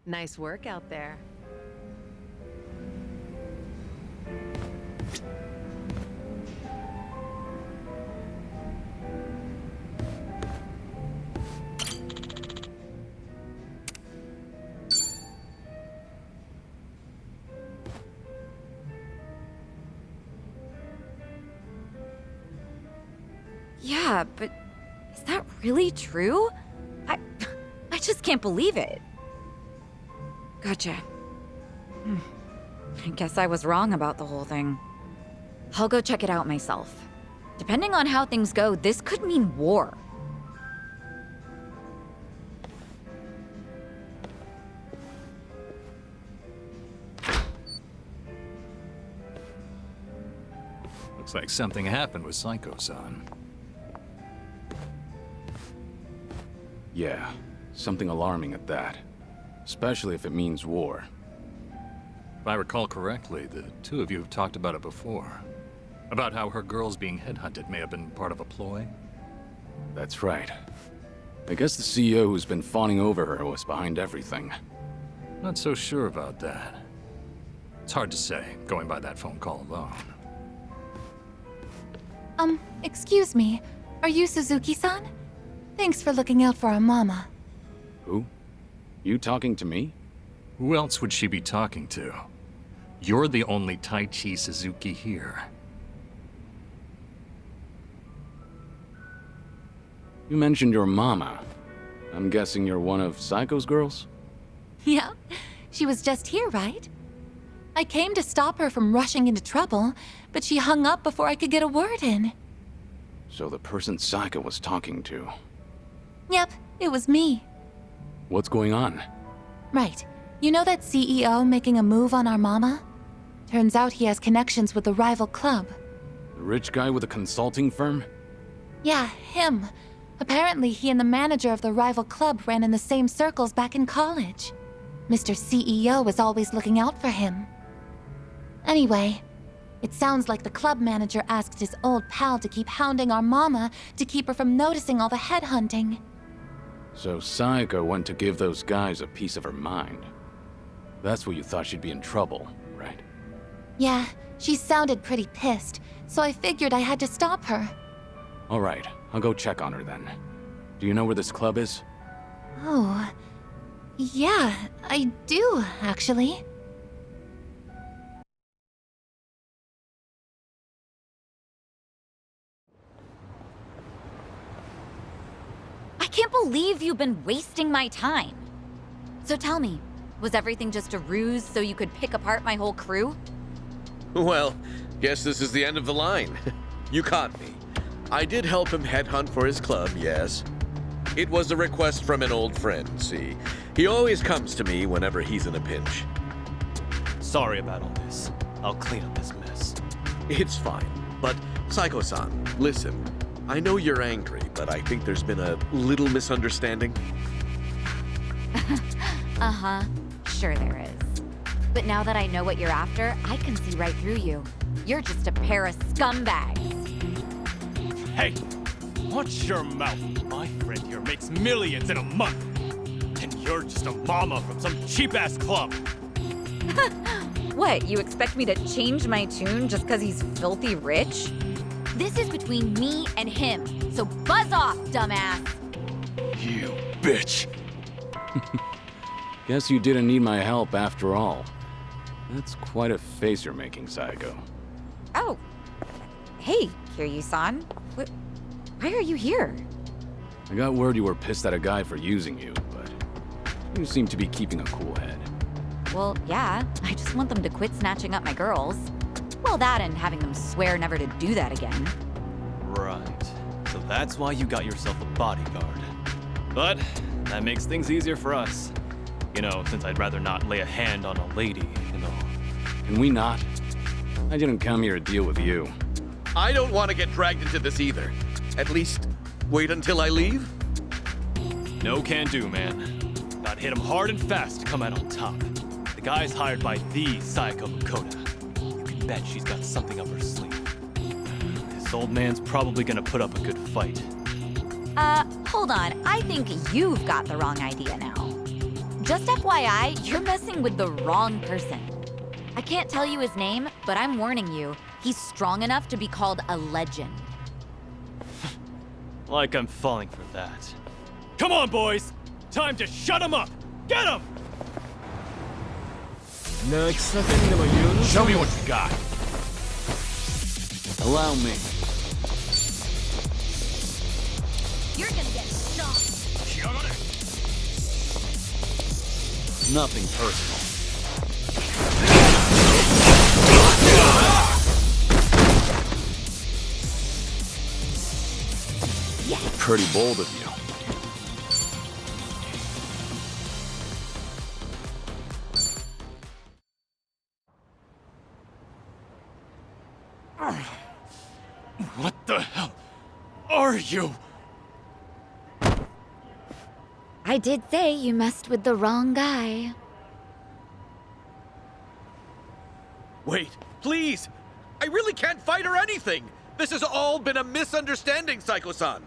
Nice work out there. Yeah, but is that really true? I just can't believe it. Gotcha. I guess I was wrong about the whole thing. I'll go check it out myself. Depending on how things go, this could mean war. Looks like something happened with Psycho-san. Yeah, something alarming at that. Especially if it means war. If I recall correctly, the two of you have talked about it before. About how her girls being headhunted may have been part of a ploy. That's right. I guess the CEO who's been fawning over her was behind everything. Not so sure about that. It's hard to say, going by that phone call alone. Excuse me. Are you Suzuki-san? Thanks for looking out for our mama. Who? You talking to me? Who else would she be talking to? You're the only Taichi Suzuki here. You mentioned your mama. I'm guessing you're one of Psycho's girls? Yeah, she was just here, right? I came to stop her from rushing into trouble, but she hung up before I could get a word in. So the person Psycho was talking to. Yep, it was me. What's going on? Right. You know that CEO making a move on our mama? Turns out he has connections with the rival club. The rich guy with a consulting firm? Yeah, him. Apparently he and the manager of the rival club ran in the same circles back in college. Mr. CEO was always looking out for him. Anyway, it sounds like the club manager asked his old pal to keep hounding our mama to keep her from noticing all the headhunting. So Psycho went to give those guys a piece of her mind. That's what you thought she'd be in trouble, right? Yeah, she sounded pretty pissed, so I figured I had to stop her. All right, I'll go check on her then. Do you know where this club is? Oh, yeah, I do, actually. I can't believe you've been wasting my time. So tell me, was everything just a ruse so you could pick apart my whole crew? Well, guess this is the end of the line. You caught me. I did help him headhunt for his club, yes. It was a request from an old friend, see. He always comes to me whenever he's in a pinch. Sorry about all this. I'll clean up this mess. It's fine. But, Psycho-san, listen. I know you're angry, but I think there's been a little misunderstanding. Uh-huh. Sure there is. But now that I know what you're after, I can see right through you. You're just a pair of scumbags. Hey! Watch your mouth. My friend here makes millions in a month. And you're just a mama from some cheap-ass club. What, you expect me to change my tune just because he's filthy rich? This is between me and him, so buzz off, dumbass! You bitch! Guess you didn't need my help after all. That's quite a face you're making, Psycho. Oh. Hey, Kiryu-san. Why are you here? I got word you were pissed at a guy for using you, but you seem to be keeping a cool head. Well, yeah. I just want them to quit snatching up my girls. Well, that and having them swear never to do that again. Right. So that's why you got yourself a bodyguard. But that makes things easier for us. You know, since I'd rather not lay a hand on a lady, you know. Can we not? I didn't come here to deal with you. I don't want to get dragged into this either. At least, wait until I leave? No can do, man. Gotta hit him hard and fast to come out on top. The guy's hired by the Psycho Makoto. You can bet she's got something up her sleeve. This old man's probably gonna put up a good fight. Hold on. I think you've got the wrong idea now. Just FYI, you're messing with the wrong person. I can't tell you his name, but I'm warning you, he's strong enough to be called a legend. Like I'm falling for that. Come on, boys! Time to shut him up! Get him! Show me what you got. Allow me. You're gonna get shot. Nothing personal. Pretty bold of you. What the hell are you? I did say you messed with the wrong guy. Wait, please! I really can't fight or anything! This has all been a misunderstanding, Psycho-san!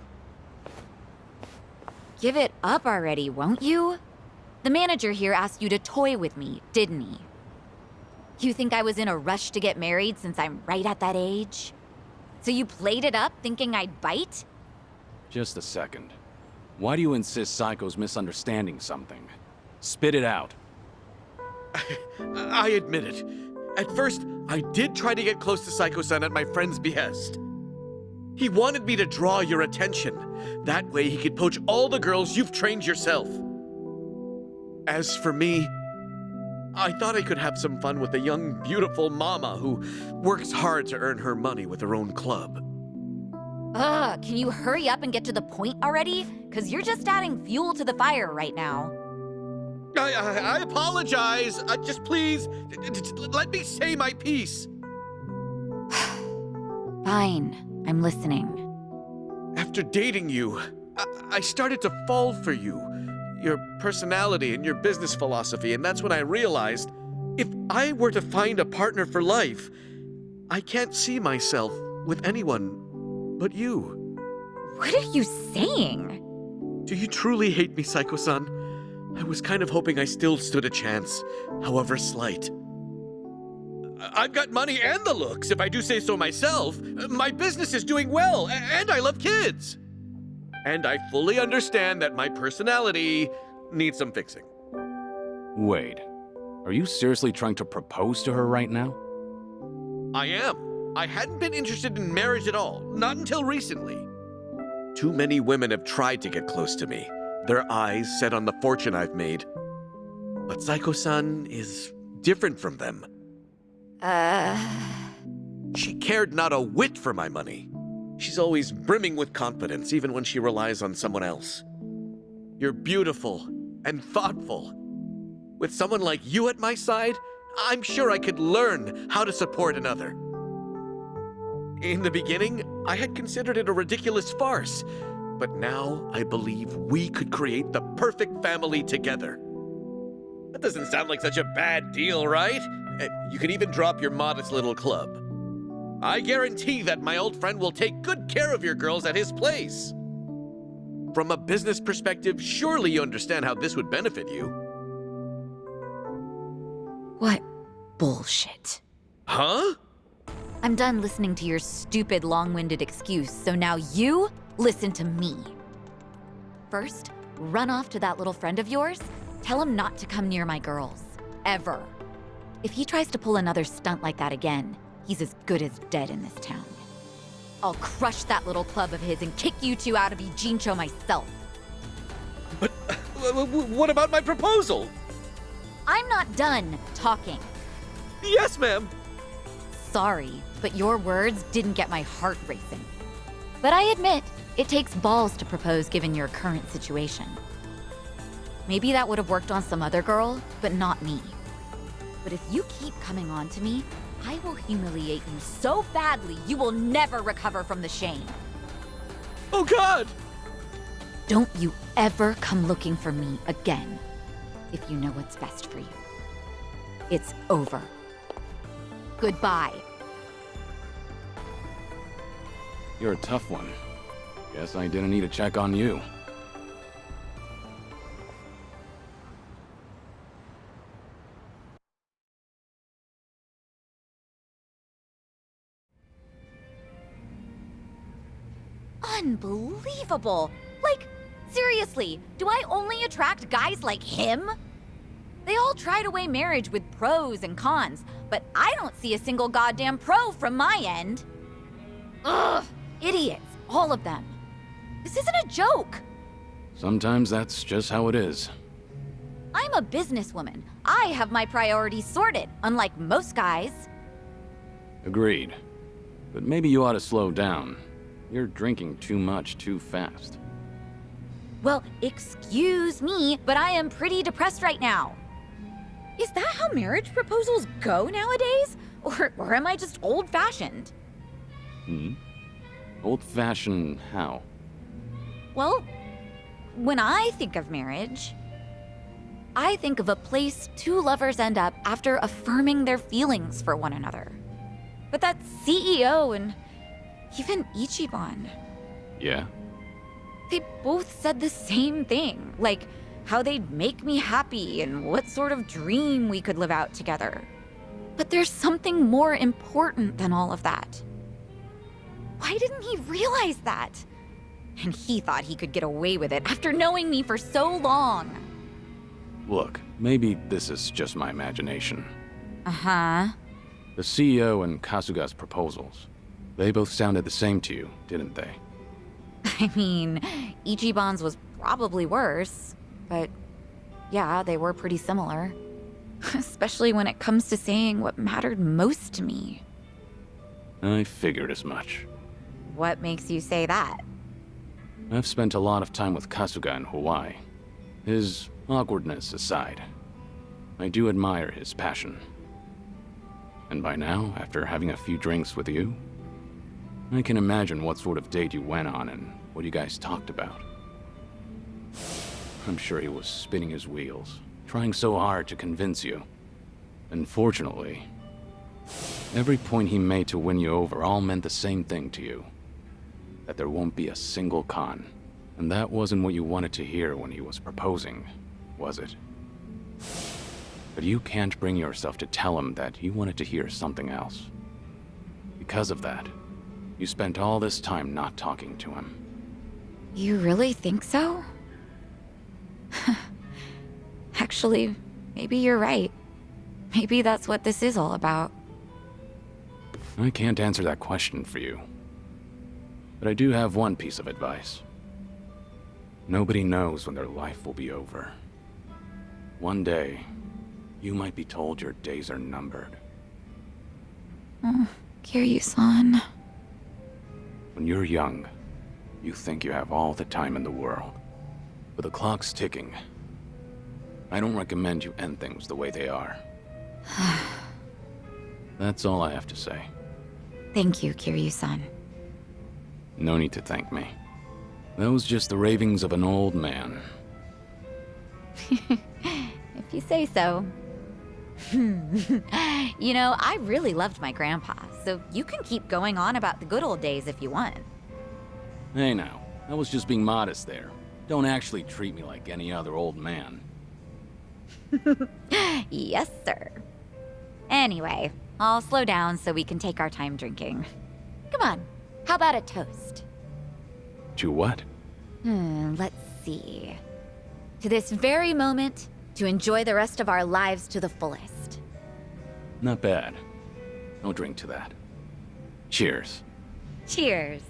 Give it up already, won't you? The manager here asked you to toy with me, didn't he? You think I was in a rush to get married since I'm right at that age? So you played it up thinking I'd bite? Just a second. Why do you insist Psycho's misunderstanding something? Spit it out. I admit it. At first, I did try to get close to Psycho-san at my friend's behest. He wanted me to draw your attention. That way he could poach all the girls you've trained yourself. As for me, I thought I could have some fun with a young, beautiful mama who works hard to earn her money with her own club. Ugh, can you hurry up and get to the point already? Because you're just adding fuel to the fire right now. I apologize. Just please, let me say my piece. Fine, I'm listening. After dating you, I started to fall for you, your personality and your business philosophy, and that's when I realized if I were to find a partner for life, I can't see myself with anyone but you. What are you saying? Do you truly hate me, Psycho-san? I was kind of hoping I still stood a chance, however slight. I've got money and the looks, if I do say so myself. My business is doing well, and I love kids. And I fully understand that my personality needs some fixing. Wait. Are you seriously trying to propose to her right now? I am. I hadn't been interested in marriage at all, not until recently. Too many women have tried to get close to me, their eyes set on the fortune I've made. But Psycho-san is different from them. She cared not a whit for my money. She's always brimming with confidence, even when she relies on someone else. You're beautiful and thoughtful. With someone like you at my side, I'm sure I could learn how to support another. In the beginning, I had considered it a ridiculous farce, but now I believe we could create the perfect family together. That doesn't sound like such a bad deal, right? You can even drop your modest little club. I guarantee that my old friend will take good care of your girls at his place. From a business perspective, surely you understand how this would benefit you. What bullshit. Huh? I'm done listening to your stupid, long-winded excuse, so now you listen to me. First, run off to that little friend of yours. Tell him not to come near my girls. Ever. If he tries to pull another stunt like that again, he's as good as dead in this town. I'll crush that little club of his and kick you two out of Ijincho myself. But what about my proposal? I'm not done talking. Yes, ma'am. Sorry, but your words didn't get my heart racing. But I admit, it takes balls to propose given your current situation. Maybe that would have worked on some other girl, but not me. But if you keep coming on to me, I will humiliate you so badly you will never recover from the shame. Oh, God! Don't you ever come looking for me again, if you know what's best for you. It's over. Goodbye. You're a tough one. Guess I didn't need to check on you. Unbelievable! Like, seriously, do I only attract guys like him? They all try to weigh marriage with pros and cons, but I don't see a single goddamn pro from my end. Ugh! Idiots, all of them. This isn't a joke. Sometimes that's just how it is. I'm a businesswoman. I have my priorities sorted, unlike most guys. Agreed. But maybe you ought to slow down. You're drinking too much too fast. Well, excuse me, but I am pretty depressed right now. Is that how marriage proposals go nowadays? Or am I just old-fashioned? Old-fashioned how? Well, when I think of marriage, I think of a place two lovers end up after affirming their feelings for one another. But that CEO and even Ichiban, Yeah? they both said the same thing, like how they'd make me happy and what sort of dream we could live out together. But there's something more important than all of that. Why didn't he realize that? And he thought he could get away with it after knowing me for so long. Look, maybe this is just my imagination. Uh-huh. The CEO and Kasuga's proposals, they both sounded the same to you, didn't they? I mean, Ichiban's was probably worse, but yeah, they were pretty similar. Especially when it comes to saying what mattered most to me. I figured as much. What makes you say that? I've spent a lot of time with Kasuga in Hawaii. His awkwardness aside, I do admire his passion. And by now, after having a few drinks with you, I can imagine what sort of date you went on and what you guys talked about. I'm sure he was spinning his wheels, trying so hard to convince you. Unfortunately, every point he made to win you over all meant the same thing to you. That there won't be a single con. And that wasn't what you wanted to hear when he was proposing, was it? But you can't bring yourself to tell him that you wanted to hear something else. Because of that, you spent all this time not talking to him. You really think so? Actually, maybe you're right. Maybe that's what this is all about. I can't answer that question for you. But I do have one piece of advice. Nobody knows when their life will be over. One day, you might be told your days are numbered. Kiryu-san. When you're young, you think you have all the time in the world. But the clock's ticking. I don't recommend you end things the way they are. That's all I have to say. Thank you, Kiryu-san. No need to thank me. That was just the ravings of an old man. If you say so. You know, I really loved my grandpa, so you can keep going on about the good old days if you want. Hey now, I was just being modest there. Don't actually treat me like any other old man. Yes, sir. Anyway, I'll slow down so we can take our time drinking. Come on, how about a toast? To what? Let's see. To this very moment, to enjoy the rest of our lives to the fullest. Not bad. I'll drink to that. Cheers. Cheers.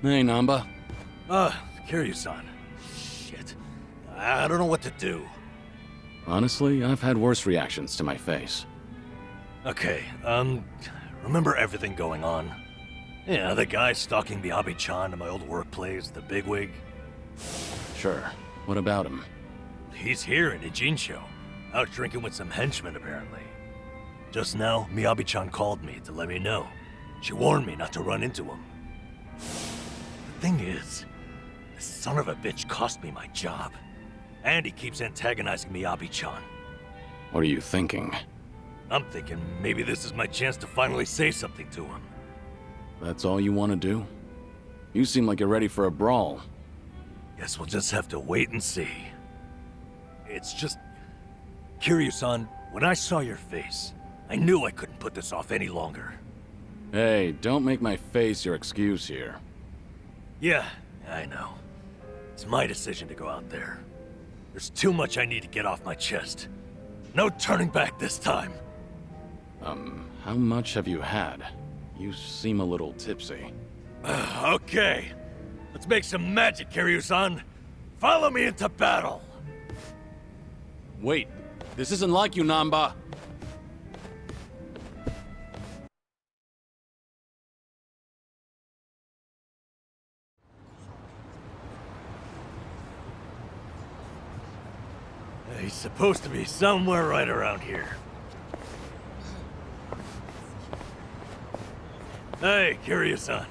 Hey, Namba. Kiryu-san. Shit. I don't know what to do. Honestly, I've had worse reactions to my face. Okay, remember everything going on? Yeah, the guy stalking Miyabi-chan in my old workplace, the bigwig. Sure. What about him? He's here in Ijincho, out drinking with some henchmen apparently. Just now, Miyabi-chan called me to let me know. She warned me not to run into him. The thing is, This son of a bitch cost me my job. And he keeps antagonizing Miyabi-chan. What are you thinking? I'm thinking maybe this is my chance to finally say something to him. That's all you want to do? You seem like you're ready for a brawl. Guess we'll just have to wait and see. It's just... Kiryu-san, when I saw your face, I knew I couldn't put this off any longer. Hey, don't make my face your excuse here. Yeah, I know. It's my decision to go out there. There's too much I need to get off my chest. No turning back this time. How much have you had? You seem a little tipsy. Okay. Let's make some magic, Kiryu-san. Follow me into battle. Wait, this isn't like you, Nanba. He's supposed to be somewhere right around here. Hey, Kiryu-san.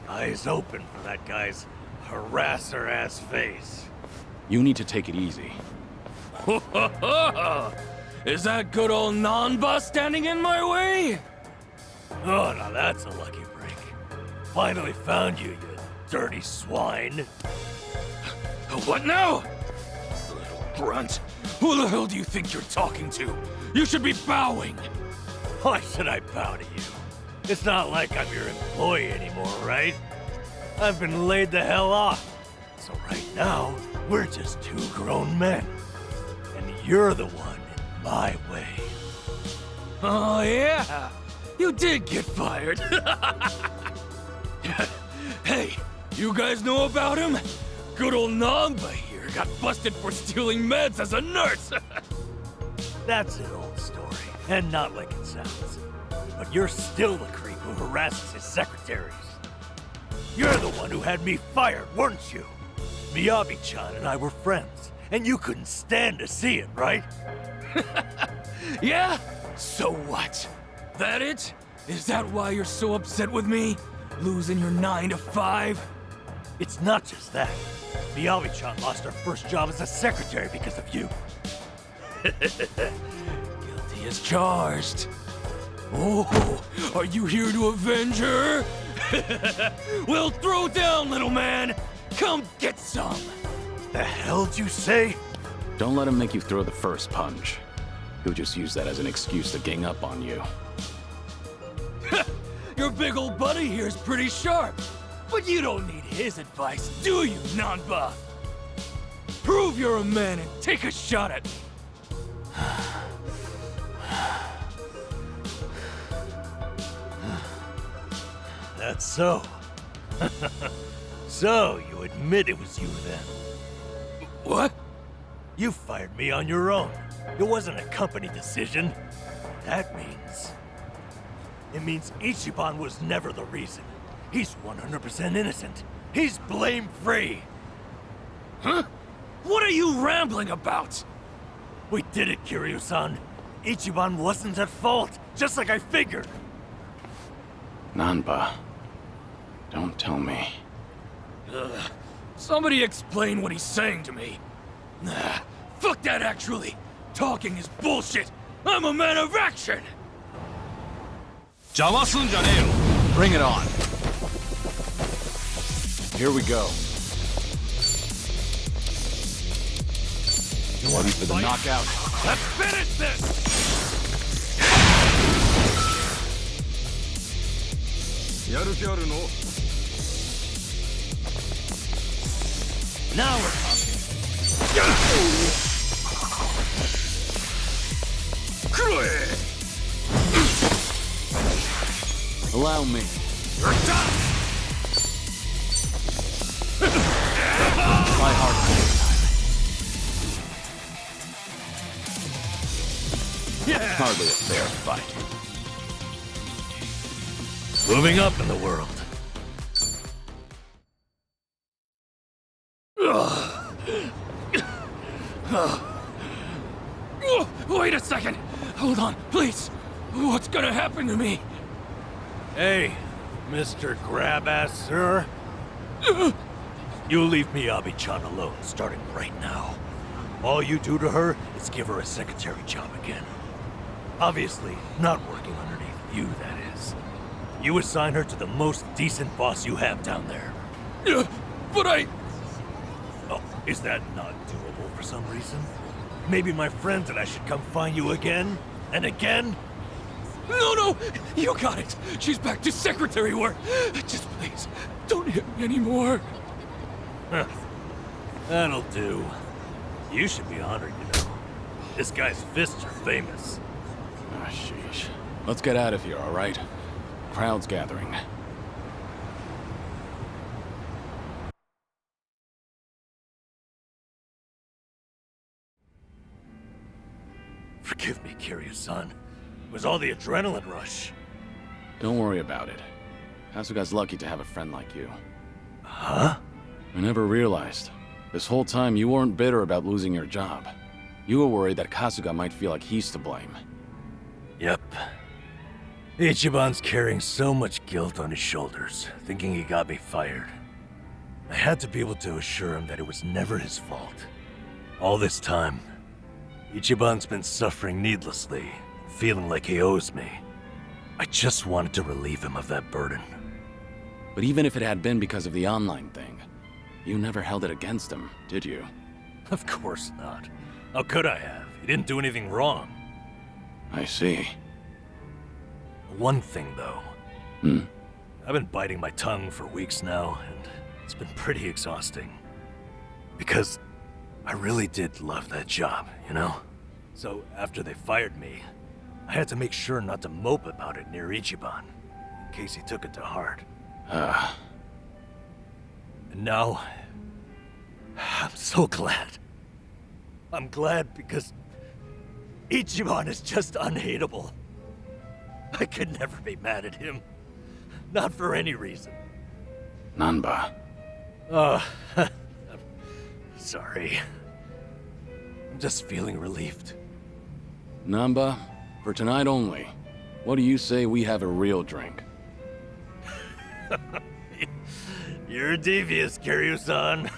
Eyes open for that guy's harasser-ass face. You need to take it easy. Is that good old Nanba standing in my way? Oh, now that's a lucky break. Finally found you, you dirty swine. What now? Little grunt. Who the hell do you think you're talking to? You should be bowing. Why should I bow to you? It's not like I'm your employee anymore, right? I've been laid the hell off. So right now, we're just two grown men. And you're the one in my way. Oh, yeah. You did get fired. Hey, you guys know about him? Good old Nanba here got busted for stealing meds as a nurse. That's an old story, and not like it sounds. But you're still the creep who harasses his secretaries. You're the one who had me fired, weren't you? Miyabi-chan and I were friends, and you couldn't stand to see it, right? Yeah? So what? That it? Is that why you're so upset with me? Losing your 9 to 5? It's not just that. Miyabi-chan lost her first job as a secretary because of you. Guilty as charged. Oh, are you here to avenge her? Well, throw down, little man. Come get some. The hell'd you say? Don't let him make you throw the first punch. He'll just use that as an excuse to gang up on you. Your big old buddy here's pretty sharp. But you don't need his advice, do you, Nanba? Prove you're a man and take a shot at me. That's so. So, you admit it was you then? What? You fired me on your own. It wasn't a company decision. That means... It means Ichiban was never the reason. He's 100% innocent. He's blame-free. Huh? What are you rambling about? We did it, Kiryu-san. Ichiban wasn't at fault, just like I figured. Nanba, don't tell me. Somebody explain what he's saying to me. Nah, fuck that actually. Talking is bullshit. I'm a man of action. Bring it on. Here we go. You ready for the knockout? Let's finish this! Now we're talking. Allow me. You're done! Try harder next time. Hardly a fair fight. Moving up in the world. Wait a second! Hold on, please! What's gonna happen to me? Hey, Mr. Grab-Ass, sir. You leave Miyabi-chan alone, starting right now. All you do to her is give her a secretary job again. Obviously, not working underneath you, that is. You assign her to the most decent boss you have down there. But I... Oh, is that not doable for some reason? Maybe my friends and I should come find you again? And again? No! You got it! She's back to secretary work! Just please, don't hit me anymore. That'll do. You should be honored, you know. This guy's fists are famous. Ah, sheesh. Let's get out of here, all right? Crowd's gathering. Forgive me, Kiryu-san. It was all the adrenaline rush. Don't worry about it. Kasuga's lucky to have a friend like you. Huh? I never realized. This whole time you weren't bitter about losing your job. You were worried that Kasuga might feel like he's to blame. Yep. Ichiban's carrying so much guilt on his shoulders, thinking he got me fired. I had to be able to assure him that it was never his fault. All this time, Ichiban's been suffering needlessly, feeling like he owes me. I just wanted to relieve him of that burden. But even if it had been because of the online thing, you never held it against him, did you? Of course not. How could I have? He didn't do anything wrong. I see. One thing, though. Hmm? I've been biting my tongue for weeks now, and it's been pretty exhausting. Because I really did love that job, you know? So after they fired me, I had to make sure not to mope about it near Ichiban, in case he took it to heart. And now, I'm so glad. I'm glad because Ichiban is just unhateable. I could never be mad at him. Not for any reason. Nanba. I'm sorry. I'm just feeling relieved. Nanba, for tonight only, what do you say we have a real drink? You're devious, Kiryu-san.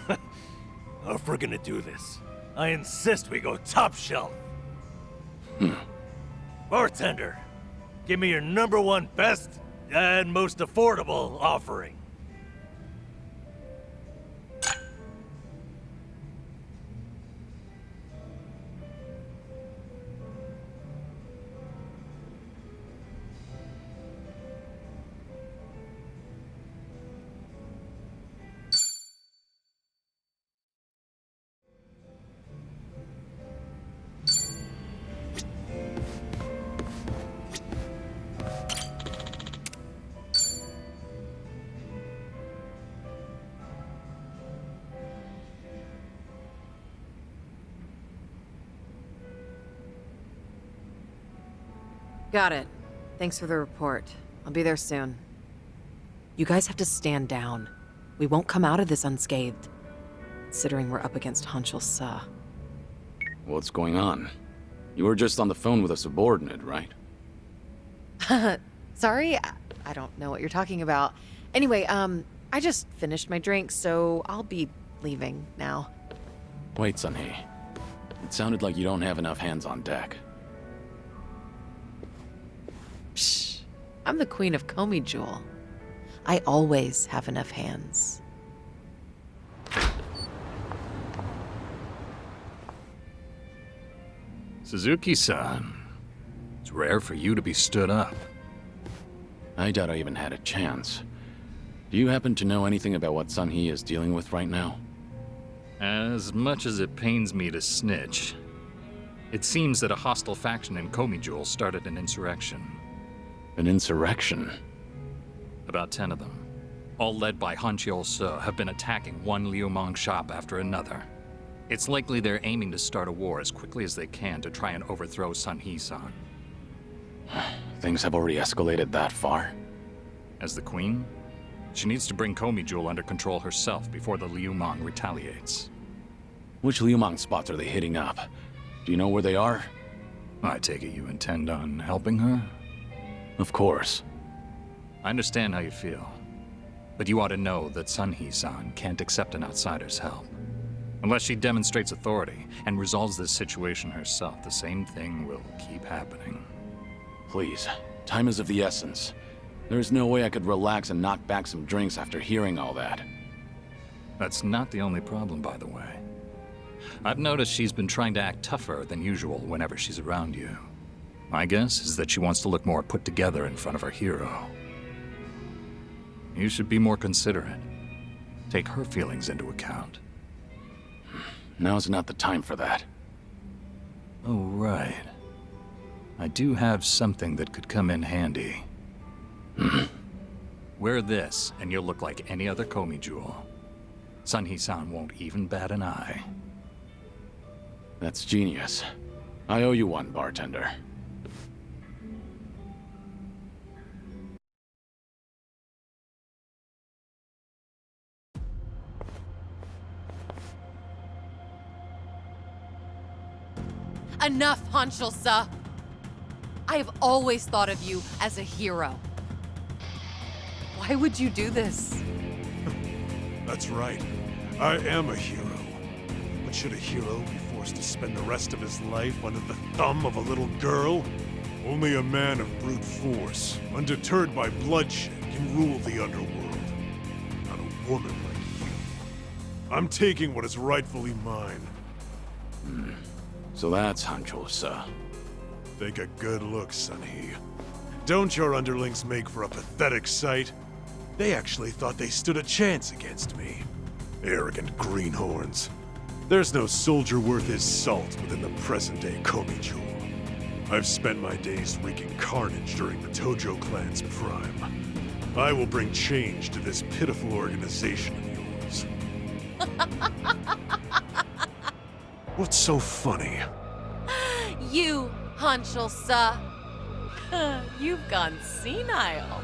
If we're gonna do this, I insist we go top shelf. Bartender, give me your #1 best and most affordable offering. Got it. Thanks for the report. I'll be there soon. You guys have to stand down. We won't come out of this unscathed, considering we're up against Hanchul Sa. What's going on? You were just on the phone with a subordinate, right? Sorry? I don't know what you're talking about. Anyway, I just finished my drink, so I'll be leaving now. Wait, Sunhee. It sounded like you don't have enough hands on deck. Psh, I'm the queen of Komi Jewel. I always have enough hands. Suzuki-san, it's rare for you to be stood up. I doubt I even had a chance. Do you happen to know anything about what Sunhee is dealing with right now? As much as it pains me to snitch, it seems that a hostile faction in Komi Jewel started an insurrection. An insurrection? About 10 of them, all led by Hanchul Sa, have been attacking one Liu Mong shop after another. It's likely they're aiming to start a war as quickly as they can to try and overthrow Sunhee-san. Things have already escalated that far? As the queen, she needs to bring Komi Jewel under control herself before the Liu Mong retaliates. Which Liu Mong spots are they hitting up? Do you know where they are? I take it you intend on helping her? Of course. I understand how you feel. But you ought to know that Sunhee-san can't accept an outsider's help. Unless she demonstrates authority and resolves this situation herself, the same thing will keep happening. Please, time is of the essence. There's no way I could relax and knock back some drinks after hearing all that. That's not the only problem, by the way. I've noticed she's been trying to act tougher than usual whenever she's around you. My guess is that she wants to look more put together in front of her hero. You should be more considerate. Take her feelings into account. Now's not the time for that. Oh, right. I do have something that could come in handy. Wear this, and you'll look like any other Komi jewel. Sunhee-san won't even bat an eye. That's genius. I owe you one, bartender. Enough, Hanshul-sa! I have always thought of you as a hero. Why would you do this? That's right. I am a hero. But should a hero be forced to spend the rest of his life under the thumb of a little girl? Only a man of brute force, undeterred by bloodshed, can rule the underworld. Not a woman like you. I'm taking what is rightfully mine. So that's Hanshul-sa. Take a good look, Sunhee. Don't your underlings make for a pathetic sight? They actually thought they stood a chance against me. Arrogant greenhorns. There's no soldier worth his salt within the present-day Komi jewel. I've spent my days wreaking carnage during the Tojo clan's prime. I will bring change to this pitiful organization of yours. What's so funny? You, Hanshul-sa. You've gone senile.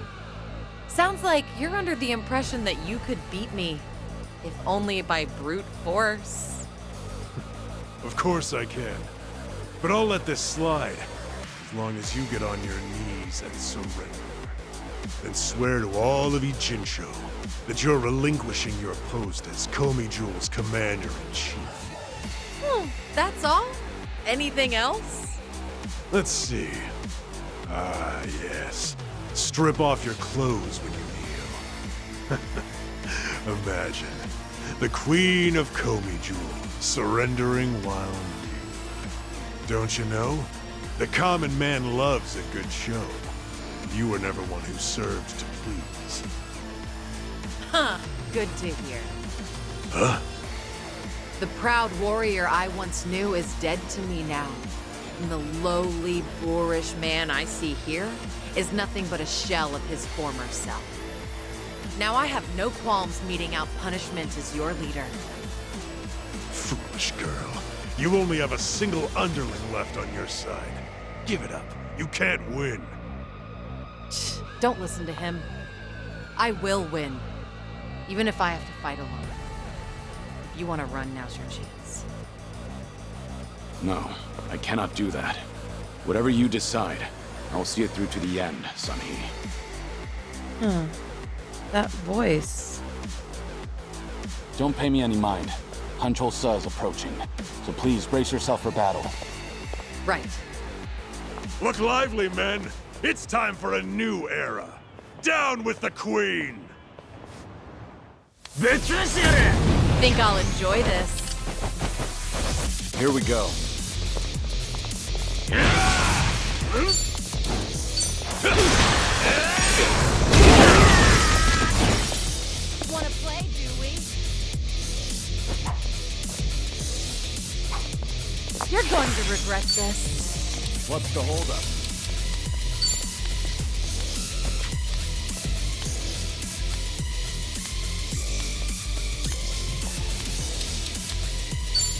Sounds like you're under the impression that you could beat me, if only by brute force. Of course I can. But I'll let this slide, as long as you get on your knees and surrender. Then swear to all of Ijincho that you're relinquishing your post as Komi Jewel's commander-in-chief. That's all? Anything else? Let's see. Ah, yes. Strip off your clothes when you kneel. Imagine the Queen of Komi Jewel surrendering while kneeling. Don't you know? The common man loves a good show. You were never one who served to please. Huh. Good to hear. Huh? The proud warrior I once knew is dead to me now. And the lowly, boorish man I see here is nothing but a shell of his former self. Now I have no qualms meting out punishment as your leader. Foolish girl. You only have a single underling left on your side. Give it up. You can't win. Don't listen to him. I will win. Even if I have to fight alone. If you want to run, now's your chance. No, I cannot do that. Whatever you decide, I'll see it through to the end, Sunhee. That voice. Don't pay me any mind. Hanshul-sa is approaching, so please brace yourself for battle. Right. Look lively, men. It's time for a new era. Down with the Queen! Think I'll enjoy this. Here we go. Wanna play, do we? You're going to regret this. What's the holdup?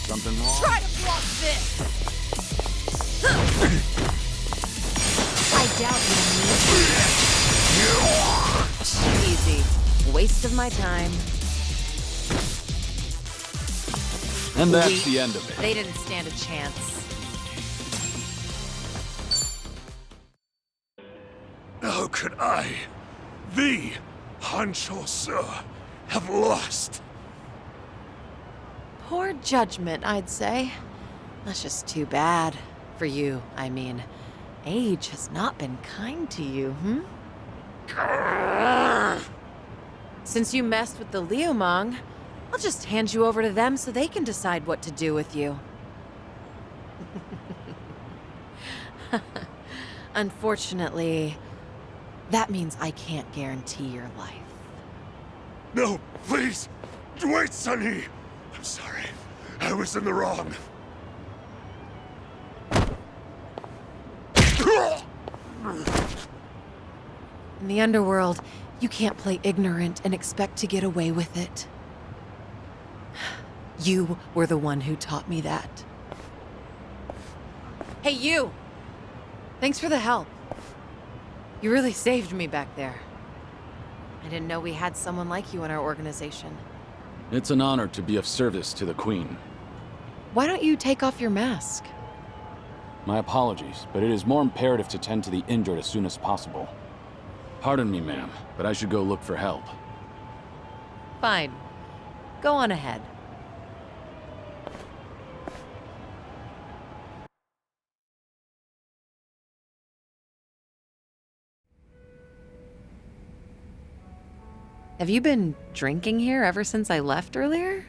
Something wrong? Try to block this! I doubt you need Easy. Waste of my time. And that's Weak. the end of it. They didn't stand a chance. How could I, the Hancho, sir, have lost. Poor judgment, I'd say. That's just too bad. For you, I mean. Age has not been kind to you, Since you messed with the Liumang, I'll just hand you over to them so they can decide what to do with you. Unfortunately, that means I can't guarantee your life. No, please! Wait, Sunny! I'm sorry. I was in the wrong. In the underworld, you can't play ignorant and expect to get away with it. You were the one who taught me that. Hey, you! Thanks for the help. You really saved me back there. I didn't know we had someone like you in our organization. It's an honor to be of service to the Queen. Why don't you take off your mask? My apologies, but it is more imperative to tend to the injured as soon as possible. Pardon me, ma'am, but I should go look for help. Fine. Go on ahead. Have you been drinking here ever since I left earlier?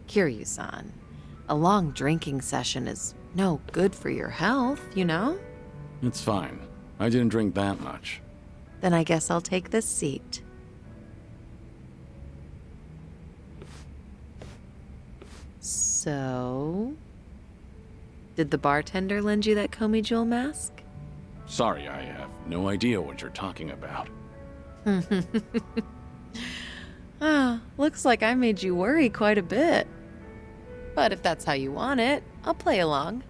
Kiryu-san, a long drinking session is no good for your health, you know? It's fine. I didn't drink that much. Then I guess I'll take this seat. So... did the bartender lend you that Komi Jewel mask? Sorry, I have no idea what you're talking about. Ah, looks like I made you worry quite a bit. But if that's how you want it, I'll play along.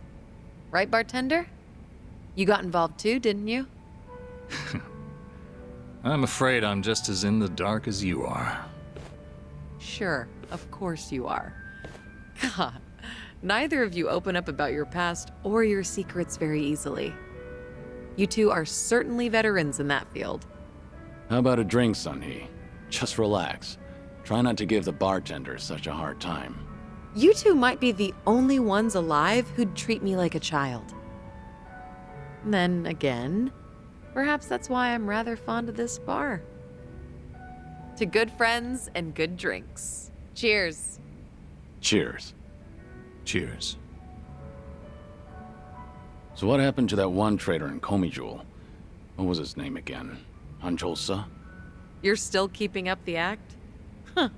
Right, bartender? You got involved too, didn't you? I'm afraid I'm just as in the dark as you are. Sure, of course you are. God, neither of you open up about your past or your secrets very easily. You two are certainly veterans in that field. How about a drink, Sunhee? Just relax. Try not to give the bartender such a hard time. You two might be the only ones alive who'd treat me like a child. Then again, perhaps that's why I'm rather fond of this bar. To good friends and good drinks. Cheers. Cheers. Cheers. So what happened to that one trader in Komi Jewel? What was his name again? Hancho-sa? You're still keeping up the act? Huh.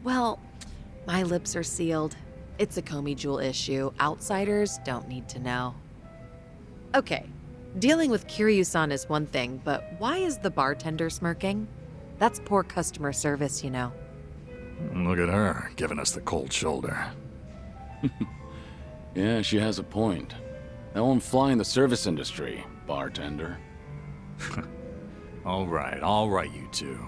Well, my lips are sealed. It's a Komi Jewel issue. Outsiders don't need to know. Okay, dealing with Kiryu-san is one thing, but why is the bartender smirking? That's poor customer service, you know. Look at her, giving us the cold shoulder. Yeah, she has a point. That won't fly in the service industry, bartender. All right, you two.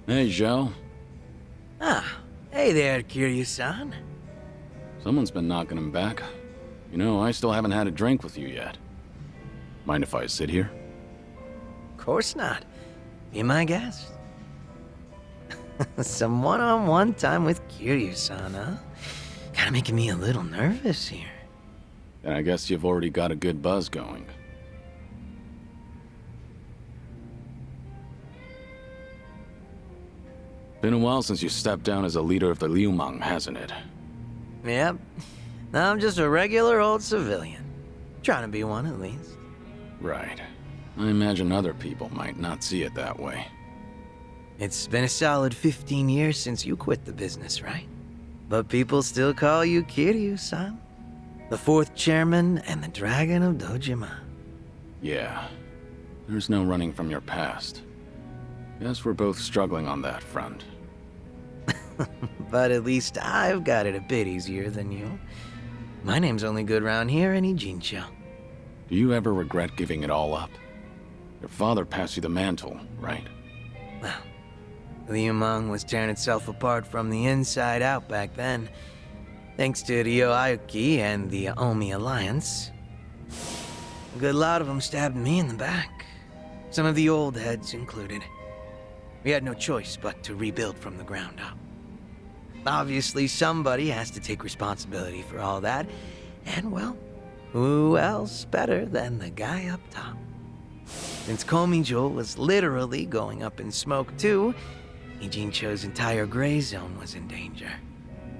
Hey, Zhao. Ah, hey there, Kiryu-san. Someone's been knocking him back. You know, I still haven't had a drink with you yet. Mind if I sit here? Of course not. Be my guest. Some one-on-one time with Kiryu-san, huh? Kinda making me a little nervous here. Then I guess you've already got a good buzz going. Been a while since you stepped down as a leader of the Liumang, hasn't it? Yep. Now I'm just a regular old civilian. Trying to be one, at least. Right. I imagine other people might not see it that way. It's been a solid 15 years since you quit the business, right? But people still call you Kiryu-san. The fourth chairman and the Dragon of Dojima. Yeah. There's no running from your past. Guess we're both struggling on that front. But at least I've got it a bit easier than you. My name's only good round here in Ijincho. Do you ever regret giving it all up? Your father passed you the mantle, right? Well, Liu Meng was tearing itself apart from the inside out back then, thanks to Ryo Aoki and the Omi Alliance. A good lot of them stabbed me in the back, some of the old heads included. We had no choice but to rebuild from the ground up. Obviously, somebody has to take responsibility for all that, and well, who else better than the guy up top? Since Komijo was literally going up in smoke too, Ijincho's entire gray zone was in danger.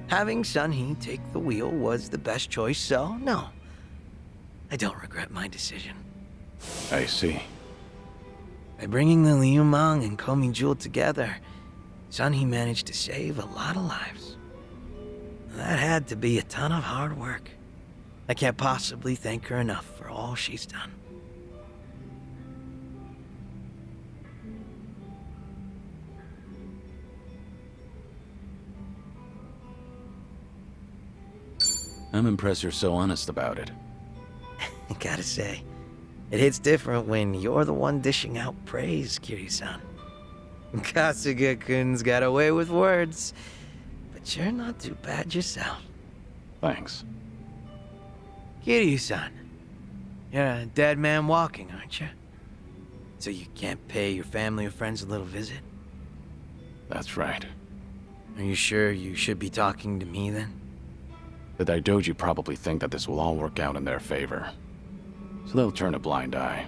Having Sun-Hee take the wheel was the best choice, so no, I don't regret my decision. I see. By bringing the Liu Meng and Komijo together, Sun-Hee managed to save a lot of lives. That had to be a ton of hard work. I can't possibly thank her enough for all she's done. I'm impressed you're so honest about it. I gotta say, it hits different when you're the one dishing out praise, Kiryu-san. Kasuga-kun's got away with words, but you're not too bad yourself. Thanks. Kiryu-san, you're a dead man walking, aren't you? So you can't pay your family or friends a little visit? That's right. Are you sure you should be talking to me then? The Daidoji probably think that this will all work out in their favor. So they'll turn a blind eye.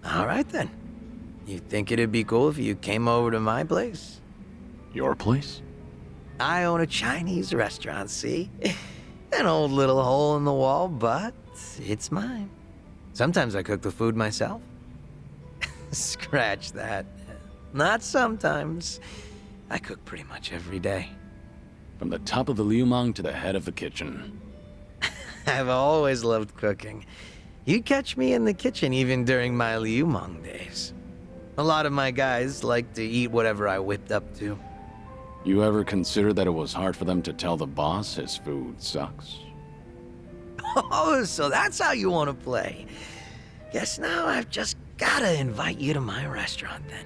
All right then. You think it'd be cool if you came over to my place? Your place? I own a Chinese restaurant, see? An old little hole in the wall, but it's mine. Sometimes I cook the food myself. Scratch that. Not sometimes. I cook pretty much every day. From the top of the Liu Meng to the head of the kitchen. I've always loved cooking. You'd catch me in the kitchen even during my Liu Meng days. A lot of my guys like to eat whatever I whipped up to. You ever consider that it was hard for them to tell the boss his food sucks? Oh, so that's how you want to play. Guess now I've just gotta invite you to my restaurant then.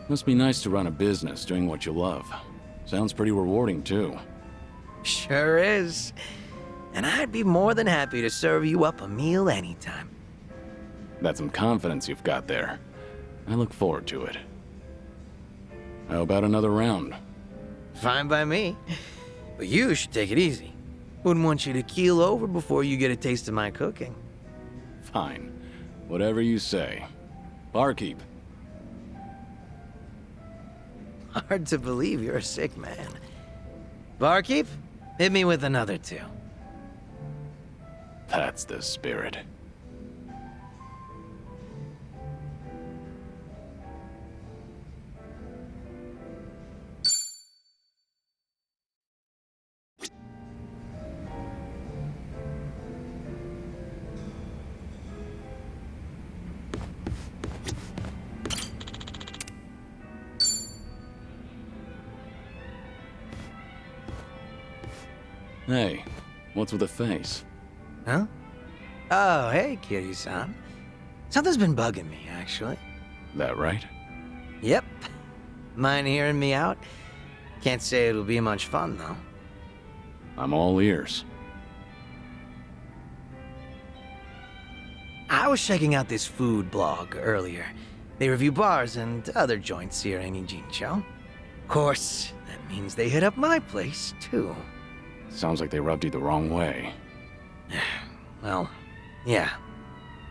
Must be nice to run a business doing what you love. Sounds pretty rewarding, too. Sure is. And I'd be more than happy to serve you up a meal anytime. That's some confidence you've got there. I look forward to it. How about another round? Fine by me. But you should take it easy. Wouldn't want you to keel over before you get a taste of my cooking. Fine. Whatever you say. Barkeep. Hard to believe you're a sick man. Barkeep, hit me with another two. That's the spirit. Hey, what's with the face? Huh? Oh, hey, Kiryu-san. Something's been bugging me, actually. That right? Yep. Mind hearing me out? Can't say it'll be much fun, though. I'm all ears. I was checking out this food blog earlier. They review bars and other joints here in Ijincho. Of course, that means they hit up my place, too. Sounds like they rubbed you the wrong way. Well, yeah.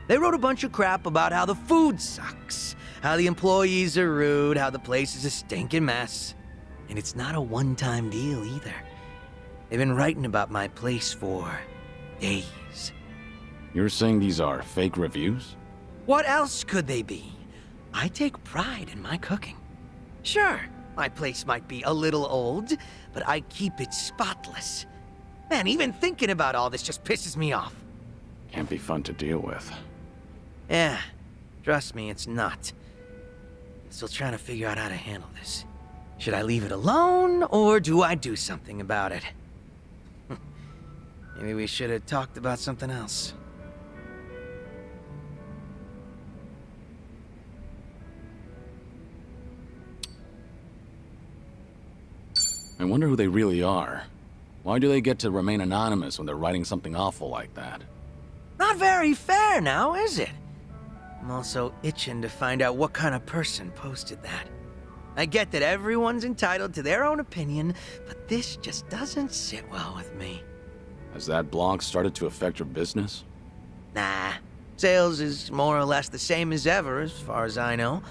They wrote a bunch of crap about how the food sucks, how the employees are rude, how the place is a stinking mess. And it's not a one-time deal either. They've been writing about my place for days. You're saying these are fake reviews? What else could they be? I take pride in my cooking. Sure, my place might be a little old, but I keep it spotless. Man, even thinking about all this just pisses me off. Can't be fun to deal with. Yeah, trust me, it's not. I'm still trying to figure out how to handle this. Should I leave it alone, or do I do something about it? Maybe we should have talked about something else. I wonder who they really are. Why do they get to remain anonymous when they're writing something awful like that? Not very fair now, is it? I'm also itching to find out what kind of person posted that. I get that everyone's entitled to their own opinion, but this just doesn't sit well with me. Has that blog started to affect your business? Nah, sales is more or less the same as ever, as far as I know.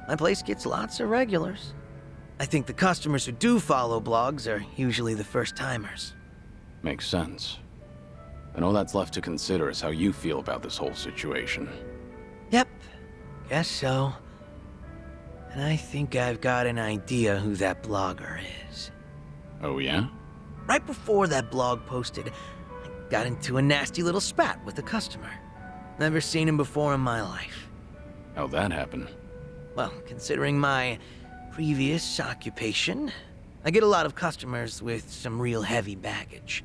My place gets lots of regulars. I think the customers who do follow blogs are usually the first-timers. Makes sense. And all that's left to consider is how you feel about this whole situation. Yep, guess so. And I think I've got an idea who that blogger is. Oh yeah? Right before that blog posted, I got into a nasty little spat with a customer. Never seen him before in my life. How'd that happen? Well, considering my previous occupation, I get a lot of customers with some real heavy baggage.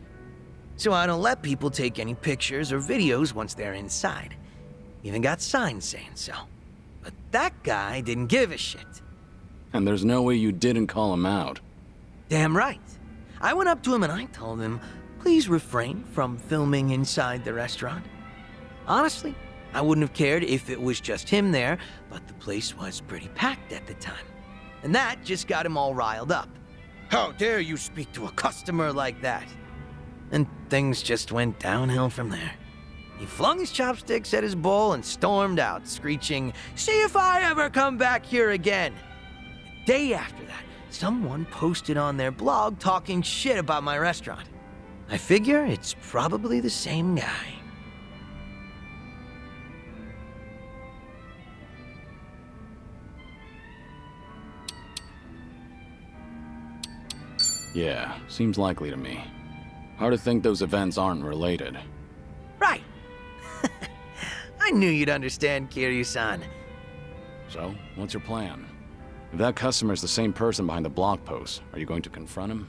So I don't let people take any pictures or videos once they're inside. Even got signs saying so. But that guy didn't give a shit. And there's no way you didn't call him out. Damn right. I went up to him and I told him, please refrain from filming inside the restaurant. Honestly, I wouldn't have cared if it was just him there, but the place was pretty packed at the time. And that just got him all riled up. How dare you speak to a customer like that? And things just went downhill from there. He flung his chopsticks at his bowl and stormed out, screeching, "See if I ever come back here again!" The day after that, someone posted on their blog talking shit about my restaurant. I figure it's probably the same guy. Yeah, seems likely to me. Hard to think those events aren't related. Right. I knew you'd understand, Kiryu-san. So, what's your plan? If that customer's the same person behind the blog post, are you going to confront him?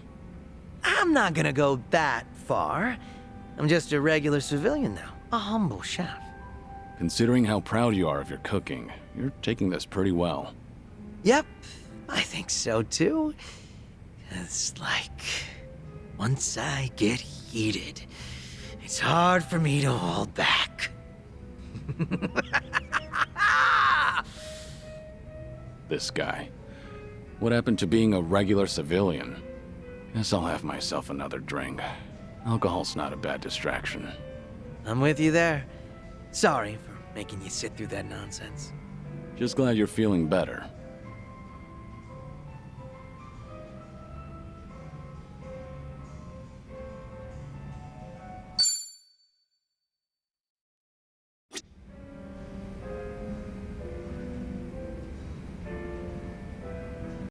I'm not gonna go that far. I'm just a regular civilian now, a humble chef. Considering how proud you are of your cooking, you're taking this pretty well. Yep, I think so too. It's like, once I get heated, it's hard for me to hold back. This guy. What happened to being a regular civilian? Guess I'll have myself another drink. Alcohol's not a bad distraction. I'm with you there. Sorry for making you sit through that nonsense. Just glad you're feeling better.